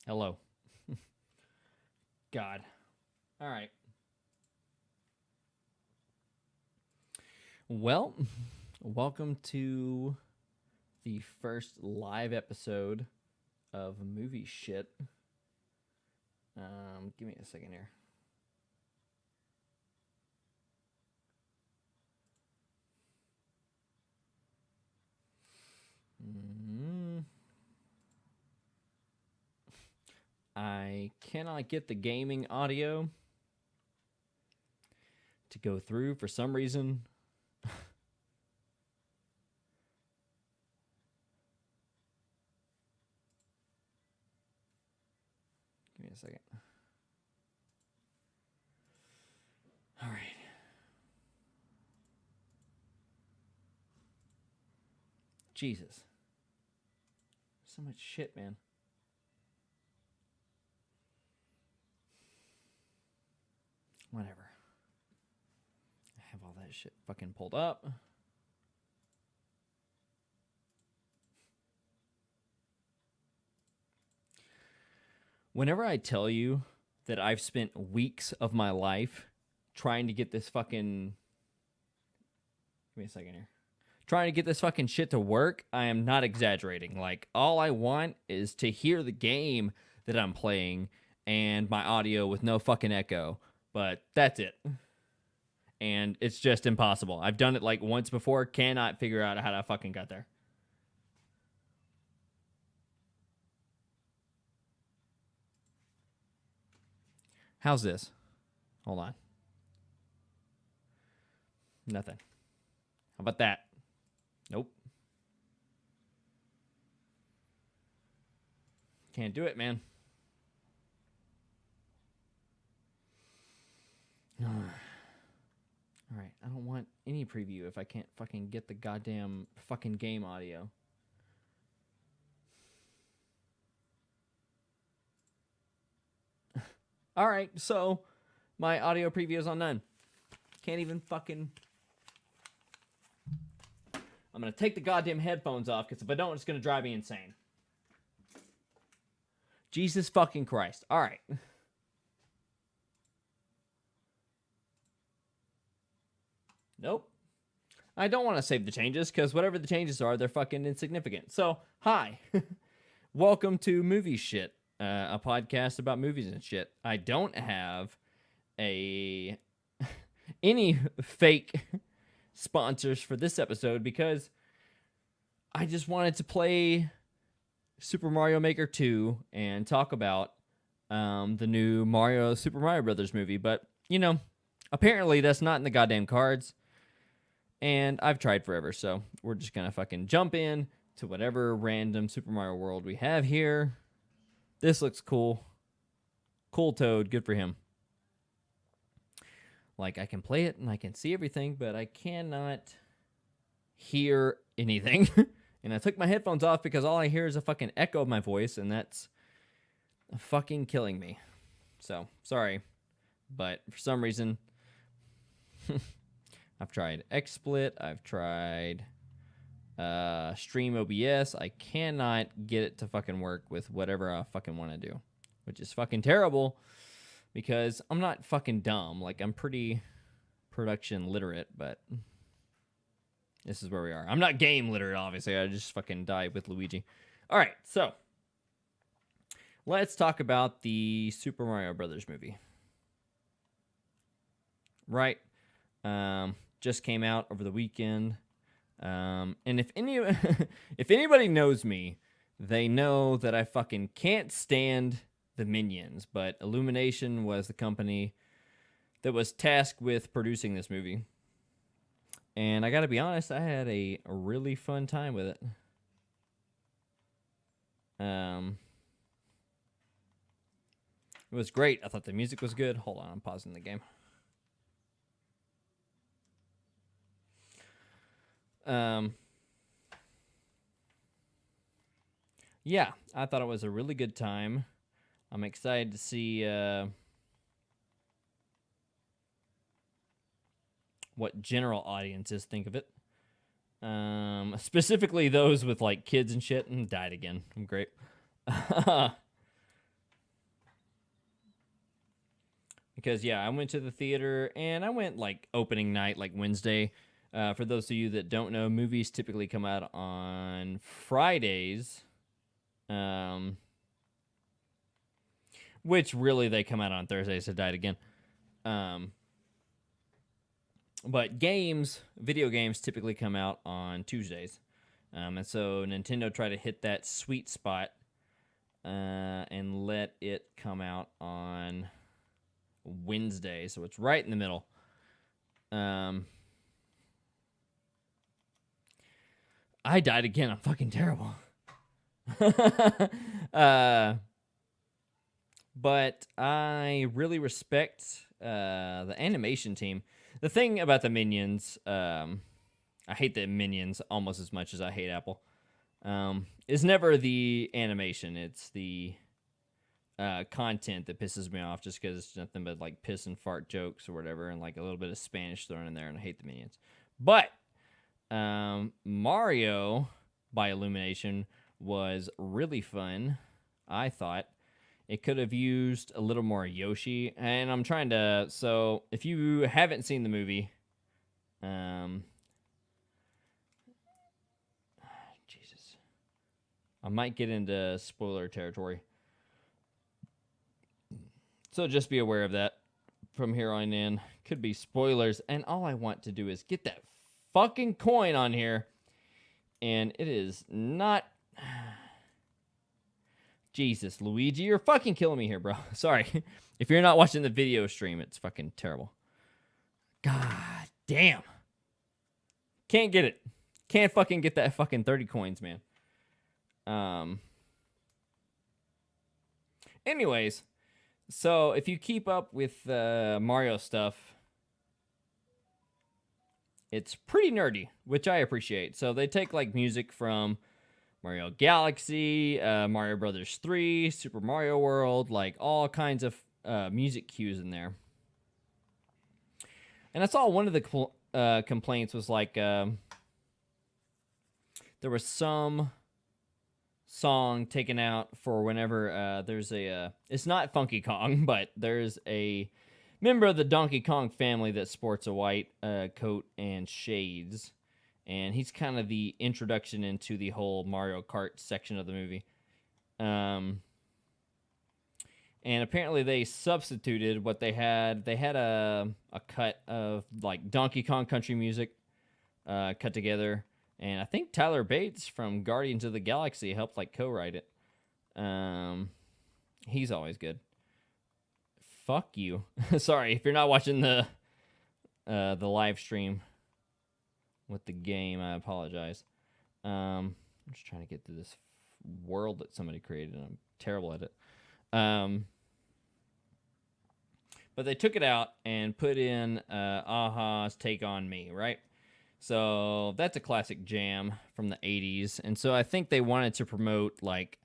Hello. God. All right. Well, welcome to the first live episode of Movie Shit. Give me a second here. I cannot get the gaming audio to go through for some reason. Give me a second. All right. Jesus. So much shit, man. Whatever. I have all that shit fucking pulled up. Whenever I tell you that I've spent weeks of my life trying to get this fucking... Give me a second here. Trying to get this fucking shit to work, I am not exaggerating. Like, all I want is to hear the game that I'm playing and my audio with no fucking echo. But that's it. And it's just impossible. I've done it like once before, cannot figure out how to fucking get there. How's this? Hold on. Nothing. How about that? Nope. Can't do it, man. All right, I don't want any preview if I can't fucking get the goddamn fucking game audio. All right, so my audio preview is on none. Can't even fucking... I'm going to take the goddamn headphones off because if I don't, it's going to drive me insane. Jesus fucking Christ. All right. Nope. I don't want to save the changes because whatever the changes are, they're fucking insignificant. So, hi. Welcome to Movie Shit, a podcast about movies and shit. I don't have any fake sponsors for this episode because I just wanted to play Super Mario Maker 2 and talk about the new Super Mario Brothers movie. But, you know, apparently that's not in the goddamn cards. And I've tried forever, so we're just going to fucking jump in to whatever random Super Mario World we have here. This looks cool. Cool Toad, good for him. Like, I can play it and I can see everything, but I cannot hear anything. And I took my headphones off because all I hear is a fucking echo of my voice, and that's fucking killing me. So, sorry. But for some reason... I've tried XSplit. I've tried Stream OBS. I cannot get it to fucking work with whatever I fucking want to do, which is fucking terrible because I'm not fucking dumb. Like, I'm pretty production literate, but this is where we are. I'm not game literate, obviously. I just fucking died with Luigi. All right, so let's talk about the Super Mario Brothers movie. Right. Just came out over the weekend. And if anybody knows me, they know that I fucking can't stand the Minions, but Illumination was the company that was tasked with producing this movie. And I gotta be honest, I had a really fun time with it. It was great. I thought the music was good. Hold on, I'm pausing the game. Yeah, I thought it was a really good time. I'm excited to see what general audiences think of it. Specifically those with like kids and shit, and died again. I'm great. Because, yeah, I went to the theater, and I went, like, opening night, like Wednesday. For those of you that don't know, movies typically come out on Fridays. Which, really, they come out on Thursdays, so died again. But video games typically come out on Tuesdays. And so Nintendo tried to hit that sweet spot and let it come out on Wednesday. So it's right in the middle. I died again. I'm fucking terrible. But I really respect the animation team. The thing about the Minions, I hate the Minions almost as much as I hate Apple, is never the animation. It's the content that pisses me off, just because it's nothing but like piss and fart jokes or whatever, and like a little bit of Spanish thrown in there, and I hate the Minions. But Mario by Illumination was really fun, I thought. It could have used a little more Yoshi, and I'm trying to... So, if you haven't seen the movie... Jesus. I might get into spoiler territory. So, just be aware of that from here on in. Could be spoilers, and all I want to do is get that fucking coin on here, and it is not... Jesus, Luigi, you're fucking killing me here, bro. Sorry. If you're not watching the video stream, it's fucking terrible. God damn. Can't get it. Can't fucking get that fucking 30 coins, man. Anyways, so if you keep up with Mario stuff, it's pretty nerdy, which I appreciate. So they take like music from Mario Galaxy, Mario Brothers 3, Super Mario World, like all kinds of music cues in there. And I saw one of the complaints was like there was some song taken out for whenever there's a... it's not Funky Kong, but there's a member of the Donkey Kong family that sports a white coat and shades. And he's kind of the introduction into the whole Mario Kart section of the movie. And apparently they substituted what they had. They had a cut of like Donkey Kong country music cut together. And I think Tyler Bates from Guardians of the Galaxy helped like co-write it. He's always good. Fuck you. Sorry, if you're not watching the live stream with the game, I apologize. I'm just trying to get to this world that somebody created, and I'm terrible at it. But they took it out and put in Aha's Take On Me, right? So that's a classic jam from the 80s. And so I think they wanted to promote, like...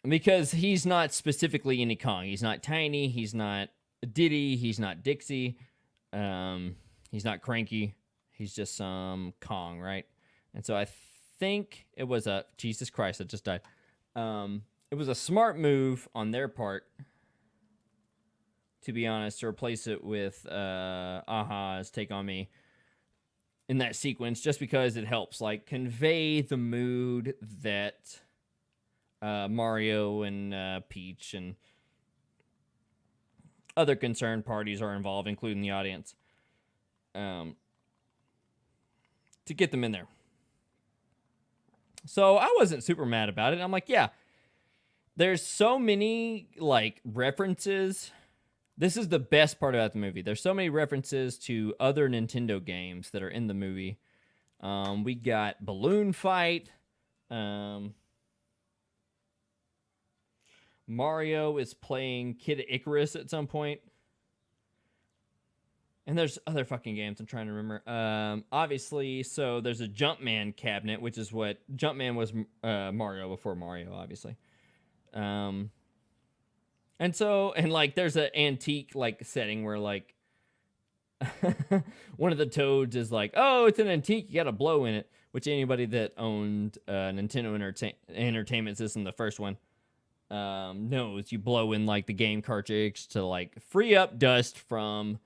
Because he's not specifically any Kong. He's not Tiny. He's not Diddy. He's not Dixie. He's not Cranky. He's just some Kong, right? And so I think it was a... Jesus Christ, I just died. It was a smart move on their part, to be honest, to replace it with Aha's Take On Me in that sequence, just because it helps, like, convey the mood that Mario and Peach and other concerned parties are involved, including the audience. To get them in there. So I wasn't super mad about it. I'm like, yeah, there's so many like references. This is the best part about the movie. There's so many references to other Nintendo games that are in the movie. We got Balloon Fight. Mario is playing Kid Icarus at some point. And there's other fucking games I'm trying to remember. Obviously, so there's a Jumpman cabinet, which is what... Jumpman was Mario before Mario, obviously. And so... And, like, there's an antique, like, setting where, like... one of the Toads is like, oh, it's an antique, you got a blow in it. Which anybody that owned Nintendo Entertainment System, the first one, knows you blow in like the game cartridge to like free up dust from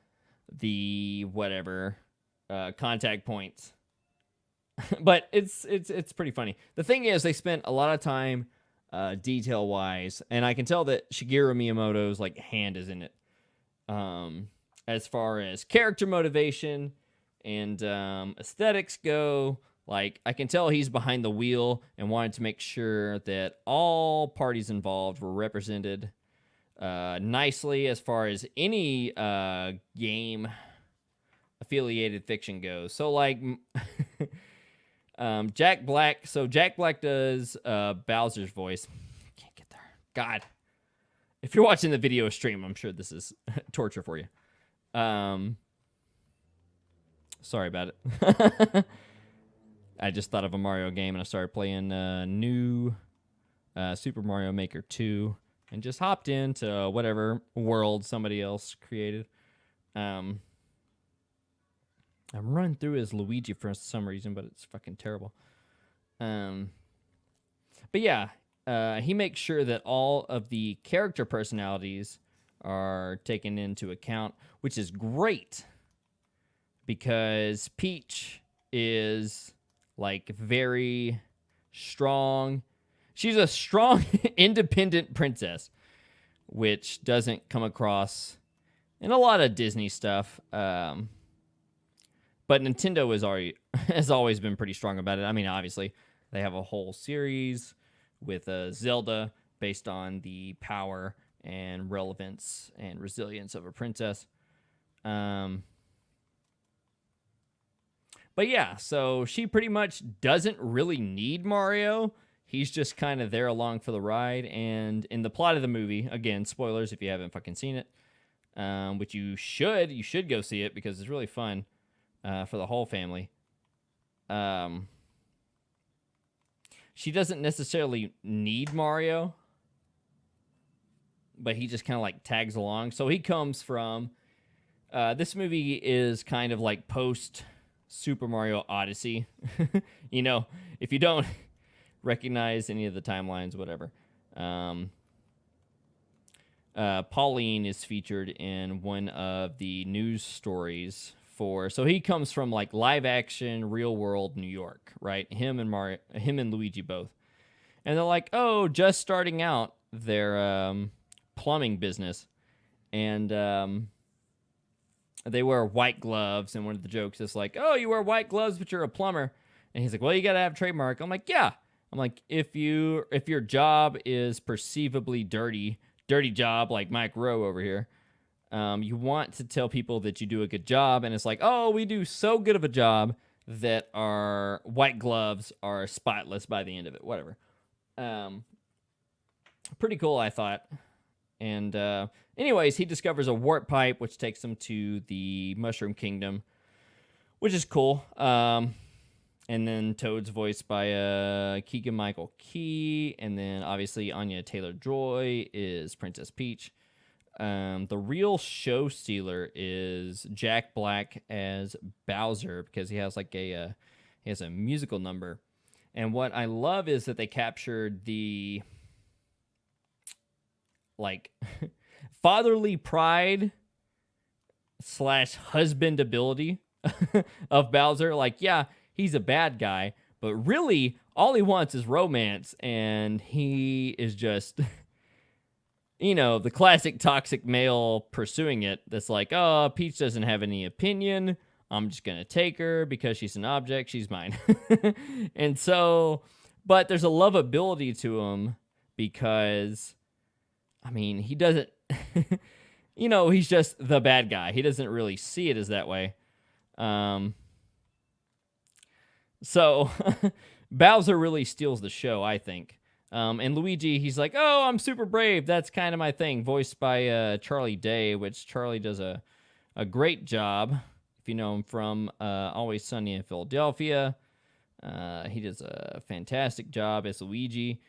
the whatever contact points. But it's pretty funny. The thing is, they spent a lot of time detail wise, and I can tell that Shigeru Miyamoto's like hand is in it. As far as character motivation and aesthetics go, like I can tell he's behind the wheel and wanted to make sure that all parties involved were represented nicely as far as any game affiliated fiction goes. So like Jack Black. So Jack Black does Bowser's voice. Can't get there. God. If you're watching the video stream, I'm sure this is torture for you. Sorry about it. I just thought of a Mario game and I started playing new Super Mario Maker 2 and just hopped into whatever world somebody else created. I'm running through as Luigi for some reason, but it's fucking terrible. But yeah, he makes sure that all of the character personalities are taken into account, which is great because Peach is like very strong. She's a strong, independent princess, which doesn't come across in a lot of Disney stuff. But Nintendo has always been pretty strong about it. I mean, obviously, they have a whole series with Zelda based on the power and relevance and resilience of a princess. But yeah, so she pretty much doesn't really need Mario. He's just kind of there along for the ride. And in the plot of the movie, again, spoilers if you haven't fucking seen it, which you should go see it because it's really fun for the whole family. She doesn't necessarily need Mario, but he just kind of like tags along. So he comes from, this movie is kind of like post Super Mario Odyssey. You know, if you don't recognize any of the timelines, whatever. Pauline is featured in one of the news stories so he comes from like live action, real world New York, right? Him and Luigi both. And they're like, oh, just starting out their plumbing business. And they wear white gloves. And one of the jokes is like, oh, you wear white gloves, but you're a plumber. And he's like, well, you got to have a trademark. I'm like, yeah. I'm like, if your job is perceivably dirty job like Mike Rowe over here, you want to tell people that you do a good job, and it's like, oh, we do so good of a job that our white gloves are spotless by the end of it. Whatever. Pretty cool, I thought. And anyways, he discovers a warp pipe, which takes him to the Mushroom Kingdom, which is cool. And then Toad's voiced by Keegan-Michael Key, and then obviously Anya Taylor-Joy is Princess Peach. The real show stealer is Jack Black as Bowser because he has like a musical number. And what I love is that they captured the like fatherly pride / husbandability of Bowser. Like, yeah, he's a bad guy, but really all he wants is romance, and he is just you know, the classic toxic male pursuing it that's like, oh, Peach doesn't have any opinion. I'm just going to take her because she's an object. She's mine. And so, but there's a lovability to him because, I mean, he doesn't, you know, he's just the bad guy. He doesn't really see it as that way. So Bowser really steals the show, I think. And Luigi, he's like, oh, I'm super brave. That's kind of my thing. Voiced by Charlie Day, which Charlie does a great job. If you know him from Always Sunny in Philadelphia, he does a fantastic job as Luigi.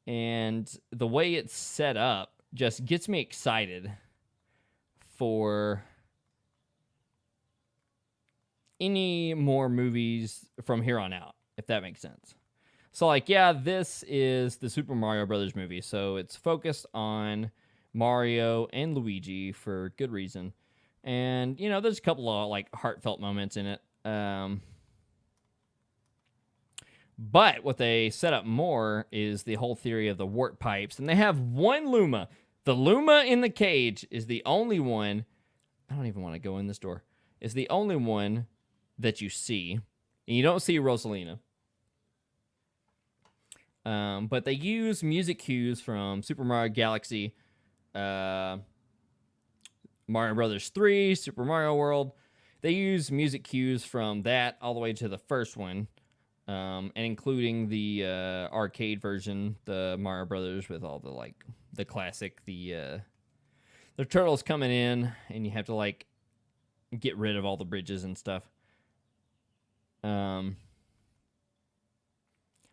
And the way it's set up just gets me excited for any more movies from here on out, if that makes sense. So, like, yeah, this is the Super Mario Brothers movie. So it's focused on Mario and Luigi for good reason. And, you know, there's a couple of, like, heartfelt moments in it. But what they set up more is the whole theory of the warp pipes. And they have one Luma. The Luma in the cage is the only one. I don't even want to go in this door. Is the only one that you see. And you don't see Rosalina. But they use music cues from Super Mario Galaxy, Mario Brothers 3, Super Mario World. They use music cues from that all the way to the first one, and including the arcade version, the Mario Brothers with all the like the classic, the turtles coming in, and you have to like get rid of all the bridges and stuff.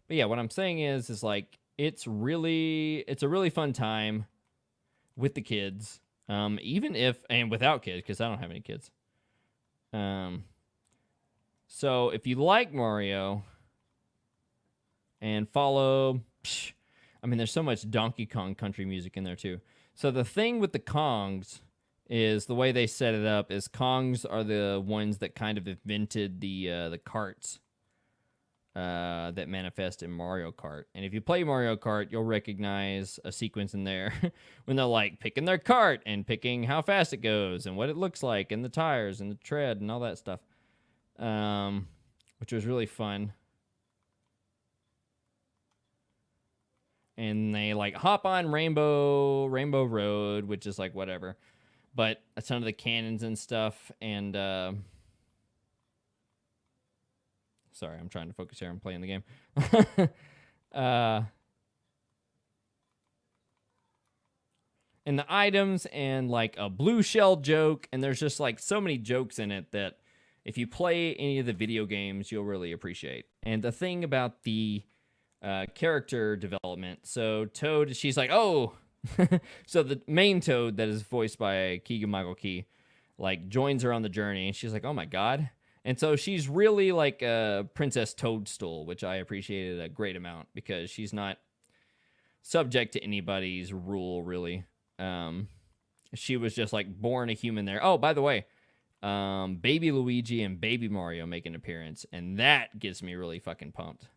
But yeah, what I'm saying is like it's a really fun time with the kids, even if and without kids because I don't have any kids. So if you like Mario and follow, I mean, there's so much Donkey Kong country music in there too. So the thing with the Kongs is the way they set it up is Kongs are the ones that kind of invented the carts. That manifest in Mario Kart. And if you play Mario Kart, you'll recognize a sequence in there when they're like picking their cart and picking how fast it goes and what it looks like and the tires and the tread and all that stuff, which was really fun. And they like hop on Rainbow Road, which is like whatever, but a ton of the cannons and stuff. And sorry, I'm trying to focus here. I'm playing the game. And the items and like a blue shell joke. And there's just like so many jokes in it that if you play any of the video games, you'll really appreciate. And the thing about the character development. So Toad, she's like, oh. So the main Toad that is voiced by Keegan-Michael Key, like joins her on the journey. And she's like, oh my God. And so she's really like a Princess Toadstool, which I appreciated a great amount because she's not subject to anybody's rule, really. She was just like born a human there. Oh, by the way, Baby Luigi and Baby Mario make an appearance, and that gets me really fucking pumped.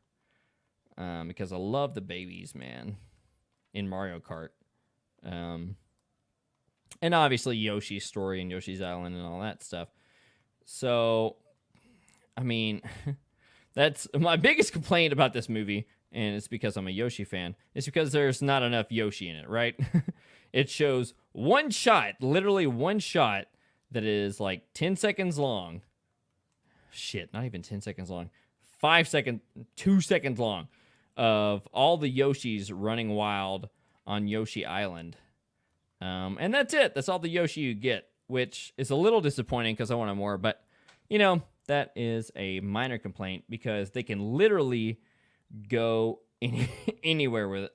Because I love the babies, man, in Mario Kart. And obviously Yoshi's story and Yoshi's Island and all that stuff. So I mean, that's my biggest complaint about this movie, and it's because I'm a Yoshi fan. It's because there's not enough Yoshi in it, right? It shows one shot, literally one shot, that is like 10 seconds long. Shit, not even 10 seconds long. 5 seconds, 2 seconds long of all the Yoshis running wild on Yoshi Island. And that's it. That's all the Yoshi you get, which is a little disappointing because I wanted more, but, you know, that is a minor complaint because they can literally go anywhere with it.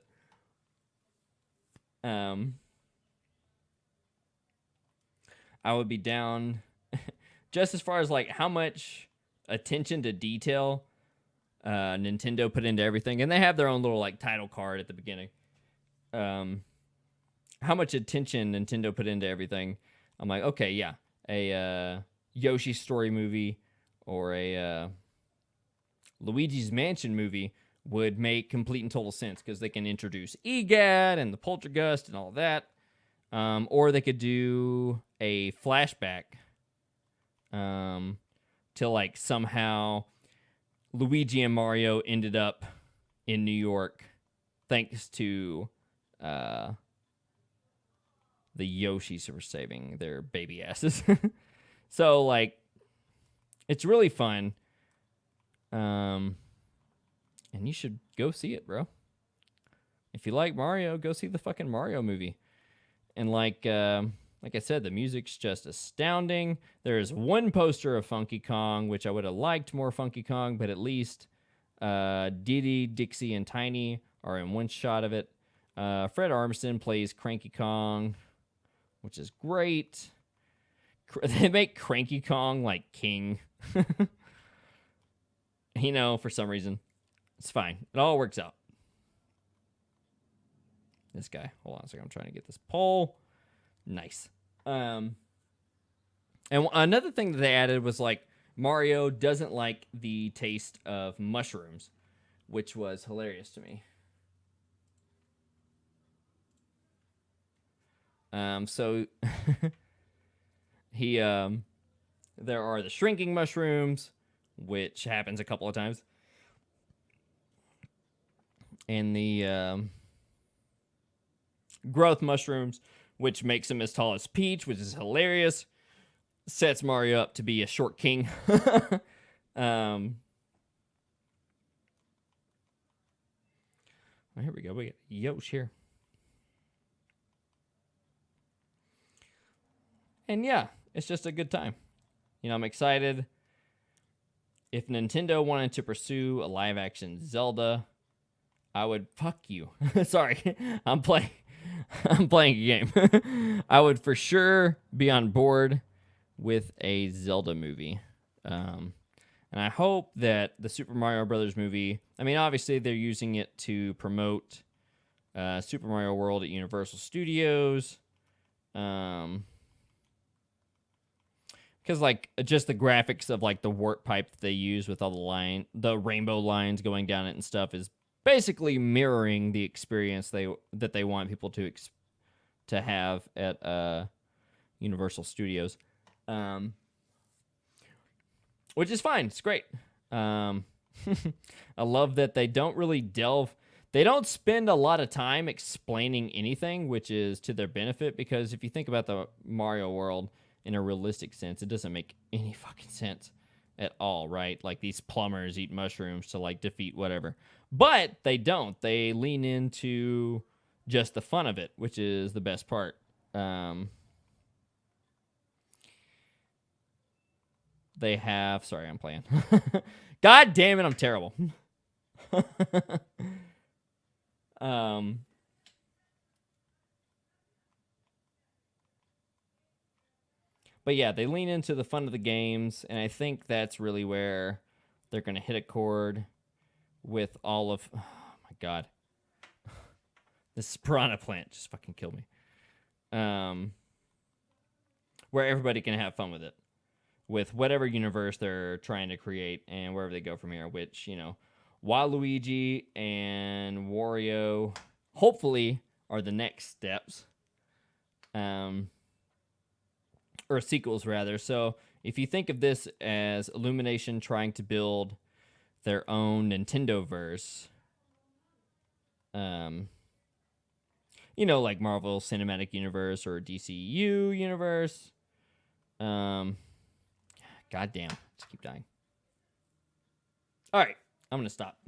I would be down just as far as like how much attention to detail Nintendo put into everything, and they have their own little like title card at the beginning. How much attention Nintendo put into everything. I'm like, okay, yeah, a Yoshi story movie or a Luigi's Mansion movie would make complete and total sense because they can introduce EGAD and the Poltergust and all that. Or they could do a flashback to like somehow Luigi and Mario ended up in New York thanks to the Yoshis who were saving their baby asses. So like, it's really fun. And you should go see it, bro. If you like Mario, go see the fucking Mario movie. And like I said, the music's just astounding. There is one poster of Funky Kong, which I would have liked more Funky Kong, but at least Diddy, Dixie, and Tiny are in one shot of it. Fred Armisen plays Cranky Kong, which is great. They make Cranky Kong like king. You know, for some reason. It's fine. It all works out. This guy. Hold on a second. I'm trying to get this poll. Nice. And another thing that they added was like Mario doesn't like the taste of mushrooms, which was hilarious to me. So there are the shrinking mushrooms, which happens a couple of times, and the growth mushrooms, which makes him as tall as Peach, which is hilarious. Sets Mario up to be a short king. Here we go. We got Yosh here. And yeah, it's just a good time. You know, I'm excited. If Nintendo wanted to pursue a live-action Zelda, I would fuck you. Sorry, I'm playing a game. I would for sure be on board with a Zelda movie. And I hope that the Super Mario Brothers movie, I mean, obviously they're using it to promote Super Mario World at Universal Studios. Because, like, just the graphics of, like, the warp pipe that they use with all the rainbow lines going down it and stuff is basically mirroring the experience that they want people to have at Universal Studios. Which is fine. It's great. I love that they don't really they don't spend a lot of time explaining anything, which is to their benefit, because if you think about the Mario world in a realistic sense, it doesn't make any fucking sense at all, right? Like, these plumbers eat mushrooms to, like, defeat whatever. But they don't. They lean into just the fun of it, which is the best part. They have... Sorry, I'm playing. God damn it, I'm terrible. But yeah, they lean into the fun of the games, and I think that's really where they're going to hit a chord with all of... Oh, my God. This piranha plant just fucking killed me. Where everybody can have fun with it. With whatever universe they're trying to create, and wherever they go from here, which, you know, Waluigi and Wario hopefully are the next steps. Or sequels, rather. So if you think of this as Illumination trying to build their own Nintendo-verse, you know, like Marvel Cinematic Universe or DCU Universe. God damn. Just keep dying. All right. I'm going to stop.